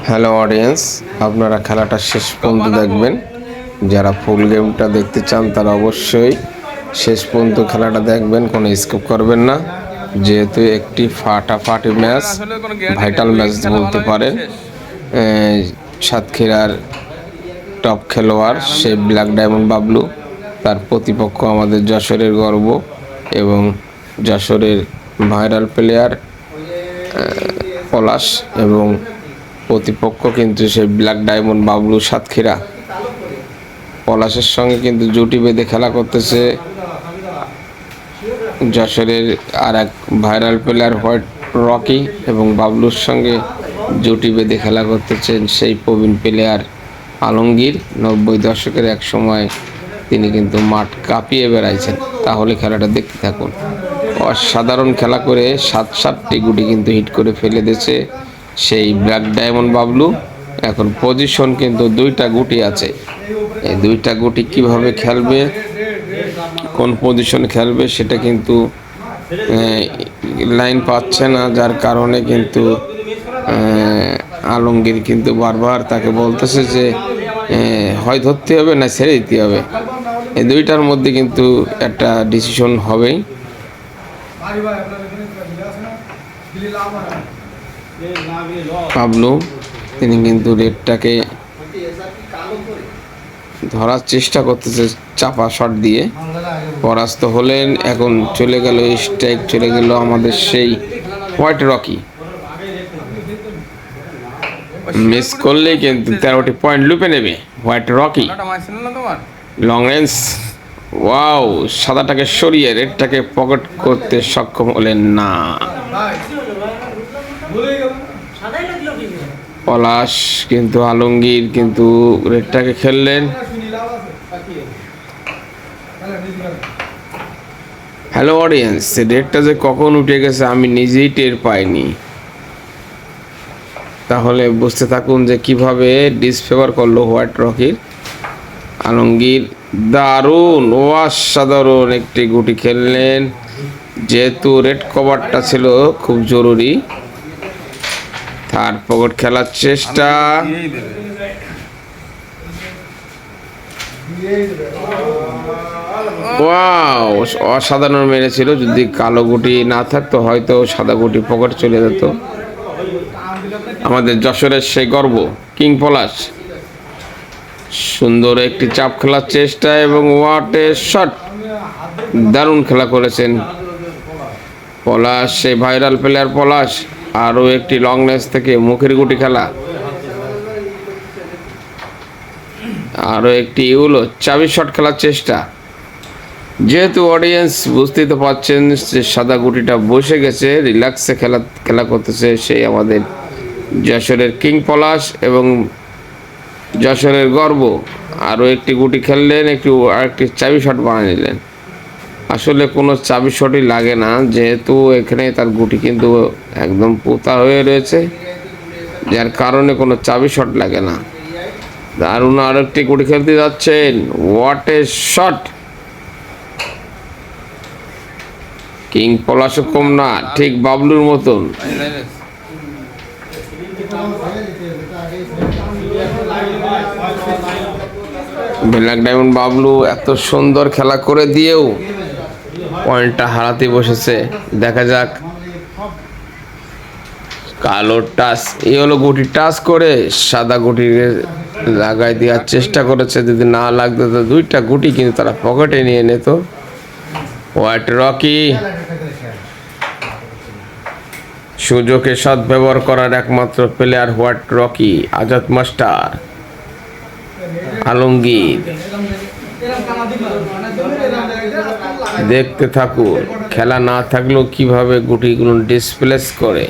Hello audience, আপনারা খেলাটা শেষ পর্যন্ত দেখবেন। যারা ফুল গেমটা দেখতে চান তারা অবশ্যই শেষ পর্যন্ত খেলাটা দেখবেন, কোনো স্কিপ করবেন না। যেহেতু একটি ফাটাফাটি ম্যাচ, ভাইটাল ম্যাচ বলতে পারেন। সাতক্ষীরার টপ খেলোয়াড় সেই ব্ল্যাক ডায়মন্ড বাবলু, তার প্রতিপক্ষ আমাদের যশোরের গর্ব এবং যশোরের ভাইরাল প্লেয়ার পলাশ, এবং প্রতিপক্ষ কিন্তু সেই ব্ল্যাক ডায়মন্ড বাবলু সাতক্ষীরা। পলাশের সঙ্গে কিন্তু জুটি বেঁধে খেলা করতেছে যশোরের আর এক ভাইরাল প্লেয়ার হোয়াইট রকি, এবং বাবলুর সঙ্গে জুটি বেঁধে খেলা করতেছেন সেই প্রবীণ প্লেয়ার আলমগীর। 90 দশকের এক সময় তিনি কিন্তু মাঠ কাঁপিয়ে বেড়াইছেন। তাহলে খেলাটা দেখতে থাকুন। অসাধারণ খেলা করে 7টি গুটি কিন্তু হিট করে ফেলে দিয়েছে সেই ব্ল্যাক ডায়মন্ড বাবলু। এখন পজিশন কিন্তু 2টা গুটি আছে। এই 2টা গুটি কিভাবে খেলবে, কোন পজিশনে খেলবে সেটা কিন্তু লাইন পাচ্ছে না, যার কারণে কিন্তু আলমগীর কিন্তু বারবার তাকে বলতেছে যে হয় ধরতে হবে না ছেড়ে দিতে হবে। এই 2টার মধ্যে কিন্তু একটা ডিসিশন হবেই। বাবলু তিনি কিন্তু রেডটাকে ধরার চেষ্টা করতেছে চাপা শট দিয়ে, পরাস্ত হলেন। এখন চলে গেল স্ট্রাইক, চলে গেল আমাদের সেই হোয়াইট রকি। মিস করলেই কিন্তু 13টি পয়েন্ট লুপে নেবে white Rocky. Long range, wow! সাদাটাকে সরিয়ে রেডটাকে পকেট করতে সক্ষম হলেন না। পলাশ কিন্তু আলমগীর কিন্তু রেডটাকে খেললেন। হ্যালো অডিয়েন্স, রেডটা যে কখন উঠে গেছে আমি নিজেই টের পাইনি। তাহলে বুঝতে থাকুন যে কিভাবে ডিসফেভার করলো হোয়াইট রকির। আলমগীর দারুণ, অসাধারণ একটি গুটি খেললেন। যেহেতু রেড কভারটা ছিল খুব জরুরি, থার্ড পকেট খেলার চেষ্টা। ওয়াও, অসাধারণ মেরেছিল। যদি কালো গুটি না থাকতো হয়তো সাদা গুটি পকেট চলে যেত। আমাদের যশোরের সেই গর্ব কিং পলাশ সুন্দর একটি চাপ খেলার চেষ্টা, এবং হোয়াট এ শট! দারুণ খেলা করেছেন পলাশ, সেই ভাইরাল প্লেয়ার পলাশ। আরও একটি লং রেঞ্জ থেকে মুখের গুটি খেলা, আরও একটি ইউলো চাবি শট খেলার চেষ্টা। যেহেতু অডিয়েন্স বুঝতেই তো পারছেন যে সাদা গুটিটা বসে গেছে, রিল্যাক্সে খেলা করতেছে সেই আমাদের যশোরের কিং পলাশ এবং যশোরের গর্ব। আরও একটি গুটি খেললেন, আরেকটি চাবি শট বানিয়ে নিলেন। আসলে কোনো চাবি শটই লাগে না, যেহেতু এখানে তার গুটি কিন্তু একদম পোতা হয়ে রয়েছে, যার কারণে কোনো চাবি শট লাগে না। দারুণ আরেকটি গুটি খেলতে যাচ্ছেন, হোয়াট এ শট! কিং পলাশও কম না, ঠিক বাবলুর মতন। ব্ল্যাক ডায়মন্ড বাবলু এত সুন্দর খেলা করে দিয়েও পয়েন্টটা হারাতে বসেছে। দেখা যাক, কালো টাচ, এই হলো গুটি টাচ করে সাদা গুটি লাগাই দেওয়ার চেষ্টা করেছে। যদি না লাগতো তো 2টা গুটি কিন্তু তারা পকেটে নিয়ে নিত। হোয়াইট রকি সুযোগে সদ্ব্যবহার করার একমাত্র player white Rocky, Azad master. Alamgir দেখতে থাকুন, খেলা না থাকলেও কিভাবে গুটিগুলো ডিসপ্লেস করে।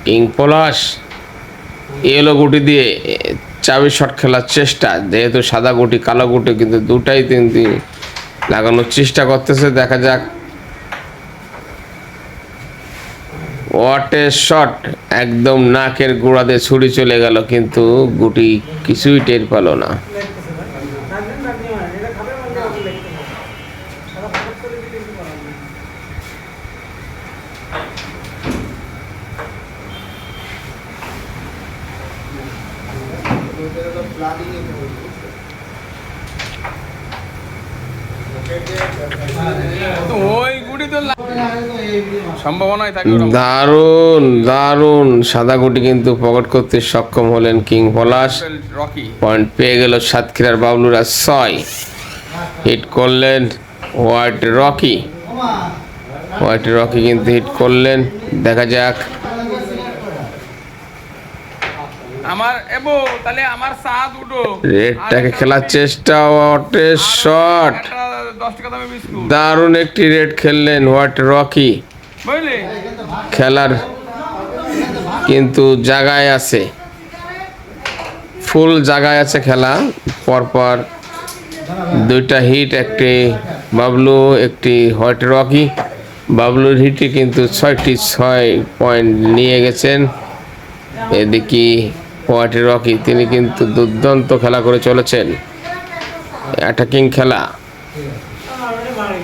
কিং পলাশ এলো গুটি দিয়ে চাবি শট খেলার চেষ্টা। যেহেতু সাদা গুটি কালো গুটি কিন্তু 2টাই তিনি লাগানোর চেষ্টা করতেছে। দেখা যাক, হোয়াট এ শট! একদম নাকের গোড়াতে ছুরি চলে গেল, কিন্তু গুটি কিছুই টের পেল না। দারুণ দারুণ সাদা গুটি কিন্তু পকেট করতে সক্ষম হলেন কিং পলাশ। পয়েন্ট পেয়ে গেল সাতক্ষীরার বাবলুরা 6। হিট করলেন হোয়াইট রকি। হোয়াইট রকি কিন্তু হিট করলেন। দেখা যাক রেডটাকে খেলার চেষ্টা। শট, দারুণ একটি রেড খেললেন হোয়াইট রকি। খেলার কিন্তু জায়গায় আছে, ফুল জায়গায় আছে খেলা। পরপর দুইটা হিট, একটি বাবলু একটি হোয়াইট রকি। বাবলুর হিটে কিন্তু 6টি 6 পয়েন্ট নিয়ে গেছেন। এদিকে হোয়াইট রকি তিনি কিন্তু দুর্দান্ত খেলা করে চলেছেন। অ্যাটাকিং খেলা,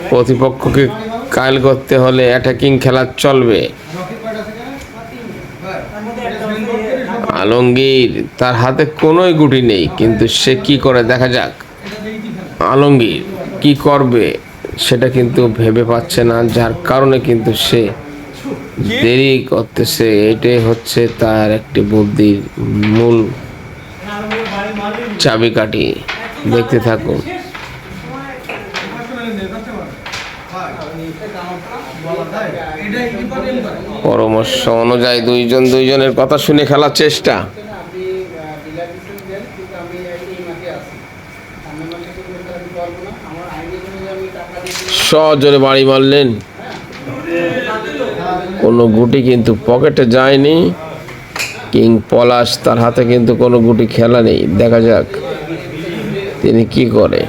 প্রতিপক্ষকে কায়েল করতে হলে অ্যাটাকিং খেলা চলবে। আলমগীর তার হাতে কোনোই গুটি নেই, কিন্তু সে কি করে দেখা যাক। আলমগীর কি করবে সেটা কিন্তু ভেবে পাচ্ছে না, যার কারণে কিন্তু সে দেরি করতেছে। এটাই হচ্ছে তার একটি বুদ্ধির মূল চাবিকাঠি। দেখতে থাকুন। পরামর্শ অনুযায়ী দুইজনের কথা শুনে খেলার চেষ্টা। সজোরে বাড়ি মারলেন, কোনো গুটি কিন্তু পকেটে যায়নি। কিং পলাশ তার হাতে কিন্তু কোনো গুটি খেলা নেই। দেখা যাক তিনি কি করে।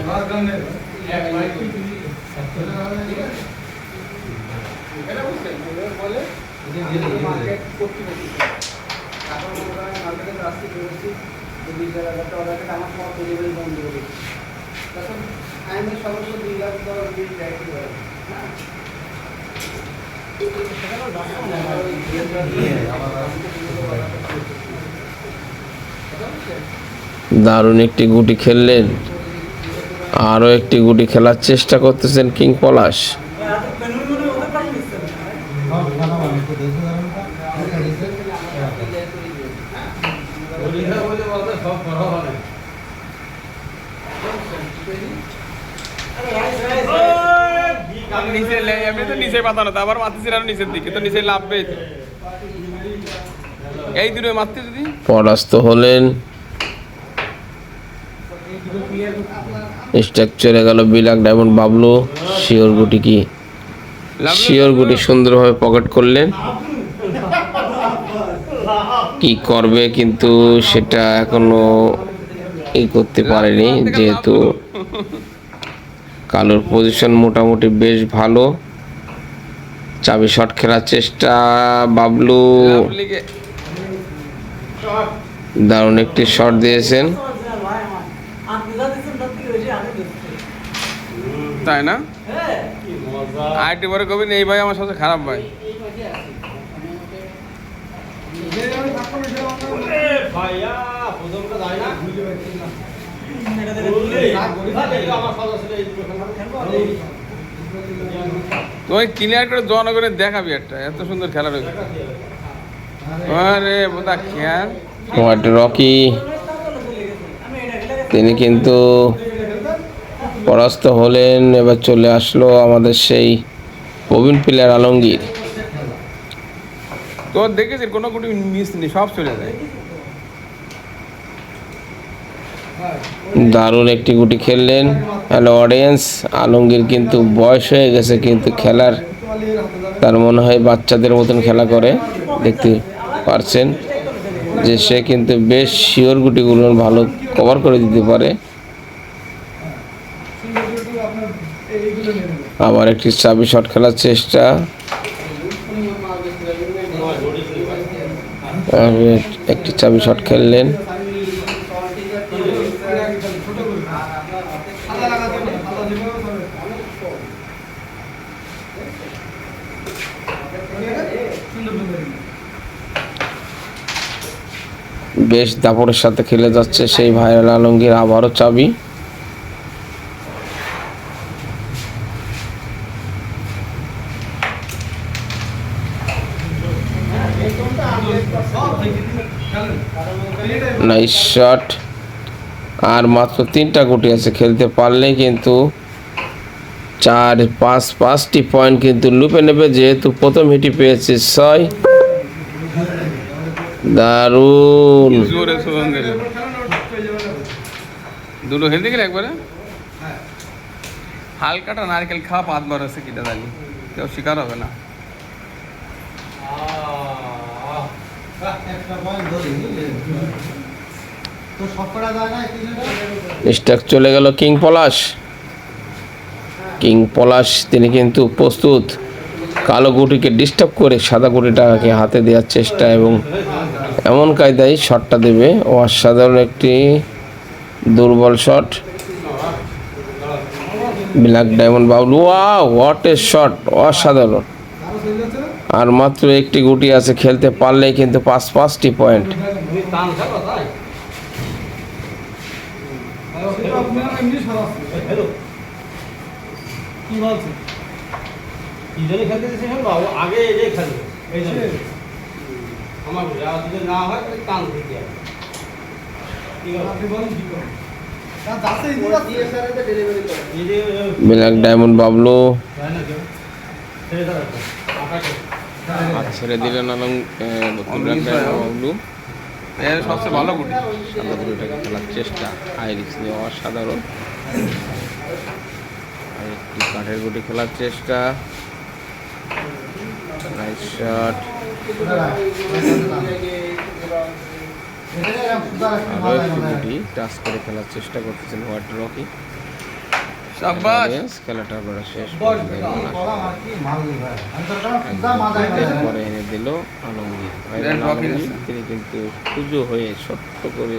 দারুণ একটি গুটি খেললেন, আরো একটি গুটি খেলার চেষ্টা করতেছেন কিং পলাশ। পরাস্ত হলেন। স্ট্রাইক চলে গেল বিলাক ডায়মন্ড বাবলু। শিওর গুটি কি? শিওর গুটি সুন্দরভাবে পকেট করলেন। কি করবে কিন্তু সেটা এখনো করতে পারেনি, যেহেতু কালোর পজিশন মোটামুটি বেশ ভালো। চাবি শট খেলার চেষ্টা বাবলু, দারুণ একটি শট দিয়েছেন। তাই না? আরেকটি বড় কবি নেই ভাই, আমার সাথে খারাপ ভাই। তুই ক্লিয়ার করে জনগণের দেখাবি একটা, এত সুন্দর খেলা রয়েছে। আরে বোধা খেয়াল হোয়াইট রকি তিনি কিন্তু পরাস্ত হলেন। এবার চলে আসলো আমাদের সেই প্রবীণ প্লেয়ার আলমগীর। তো দেখেছি কোনো গুটি মিস নেই, সব চলে যায়। দারুণ একটি গুটি খেললেন। হ্যালো অডিয়েন্স, আলমগীর কিন্তু বয়স হয়ে গেছে, কিন্তু খেলার তার মনে হয় বাচ্চাদের মতন খেলা করে। দেখতে পারছেন যে সে কিন্তু বেশ শিওর গুটিগুলো ভালো কভার করে দিতে পারে। আবার একটি চাবি শট খেলার চেষ্টা। একটি চাবি শট খেললেন। বেশ দাপড়ের সাথে খেলে যাচ্ছে সেই ভাইরাল আলমগীর, আবারও চাবি। Nice shot. আর মাত্র 3টা গুটি আছে, খেলতে পারলে কিন্তু 4-5-5টি পয়েন্ট কিন্তু লুপে নেবে, যেহেতু প্রথম হিটই পেয়েছে 6। দারুণ দুটো খেলতে গেলে একবারে হালকাটা নারকেল খাওয়া 5 বার হচ্ছে কিটা দালি, কেউ শিকার হবে না। স্ট্রাক চলে গেল কিং পলাশ। কিং পলাশ তিনি কিন্তু প্রস্তুত কালো গুটিকে ডিস্টার্ব করে সাদা গুটিটাকে হাতে দেওয়ার চেষ্টা, এবং এমন কায়দায় শটটা দেবে। অসাধারণ একটি দুর্বল shot. Black diamond Bablu, wow what a shot, অসাধারণ। আর মাত্র একটি গুটি আছে, খেলতে পারলেই কিন্তু 5-5টি পয়েন্ট। ব্ল্যাক ডায়মন্ড বাবলু ছেড়ে দিলেন আলম, ব্ল্যাক ডায়মন্ড বাবলু সবচেয়ে ভালো গুটি। সাদা গুটিটাকে খেলার চেষ্টা, হাই রিস্ক নিয়ে অসাধারণ। আর একটি কাঠের গুটি খেলার চেষ্টা, নাইস শট। আরও একটি গুটি টাচ করে খেলার চেষ্টা করতেছেন হোয়াইট রকি। শাবাশ, খেলাটা আমরা শেষ করে এনে দিল আলমগীর। তিনি কিন্তু খুঁজো হয়ে ছোট্ট করে